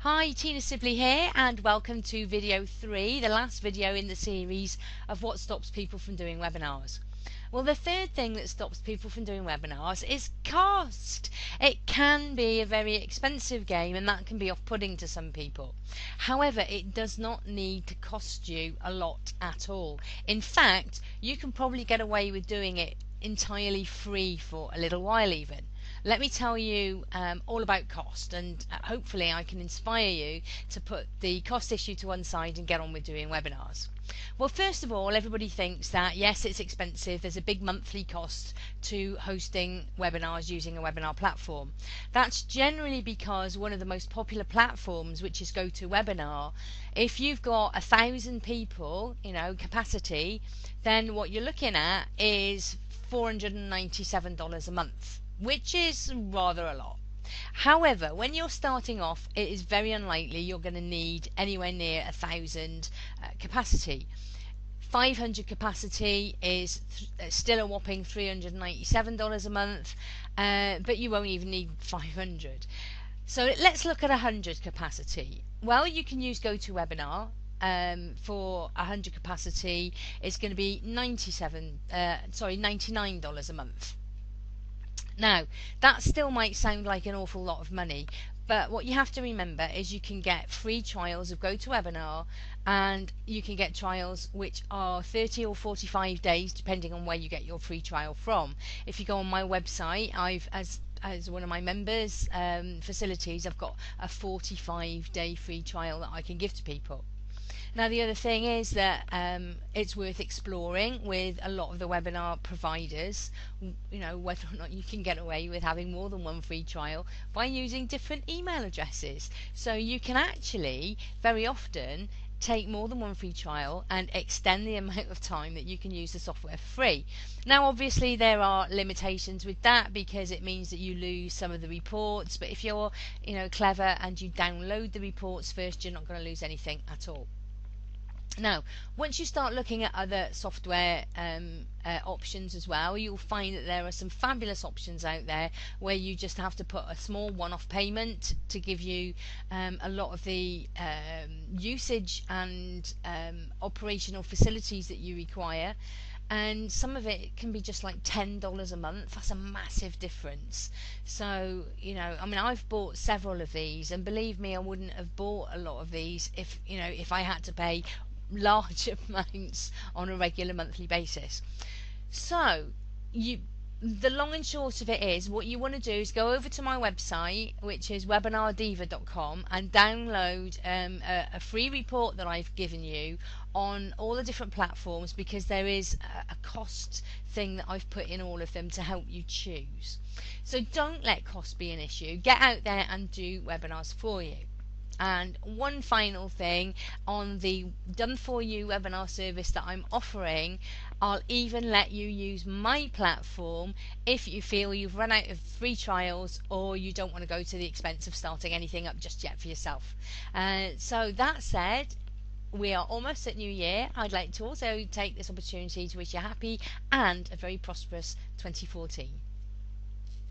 Hi, Tina Sibley here, and welcome to video 3, the last video in the series of what stops people from doing webinars. Well, the third thing that stops people from doing webinars is cost. It can be a very expensive game, and that can be off-putting to some people. However, it does not need to cost you a lot at all. In fact, you can probably get away with doing it entirely free for a little while even. Let me tell you all about cost, and hopefully I can inspire you to put the cost issue to one side and get on with doing webinars. Well, first of all, everybody thinks that yes, it's expensive, there's a big monthly cost to hosting webinars using a webinar platform. That's generally because one of the most popular platforms, which is GoToWebinar, if you've got 1,000 people, capacity, then what you're looking at is $497 a month, which is rather a lot. However, when you're starting off, it is very unlikely you're going to need anywhere near 1,000 capacity. 500 capacity is still a whopping $397 a month, but you won't even need 500. So let's look at 100 capacity. Well, you can use GoToWebinar. For 100 capacity, it's going to be $99 a month. Now, that still might sound like an awful lot of money, but what you have to remember is you can get free trials of GoToWebinar, and you can get trials which are 30 or 45 days depending on where you get your free trial from. If you go on my website, as one of my members facilities, I've got a 45-day free trial that I can give to people. Now, the other thing is that it's worth exploring with a lot of the webinar providers, whether or not you can get away with having more than one free trial by using different email addresses. So you can actually very often take more than one free trial and extend the amount of time that you can use the software for free. Now, obviously there are limitations with that because it means that you lose some of the reports, but if you're clever and you download the reports first, you're not going to lose anything at all. Now, once you start looking at other software options as well, you'll find that there are some fabulous options out there where you just have to put a small one-off payment to give you a lot of the usage and operational facilities that you require. And some of it can be just like $10 a month. That's a massive difference. So, I've bought several of these, and believe me, I wouldn't have bought a lot of these if I had to pay large amounts on a regular monthly basis. So the long and short of it is, what you want to do is go over to my website, which is webinardiva.com, and download a free report that I've given you on all the different platforms, because there is a cost thing that I've put in all of them to help you choose. So don't let cost be an issue. Get out there and do webinars for you. And one final thing, on the done for you webinar service that I'm offering, I'll even let you use my platform if you feel you've run out of free trials or you don't want to go to the expense of starting anything up just yet for yourself. So that said, we are almost at New Year. I'd like to also take this opportunity to wish you a happy and a very prosperous 2014.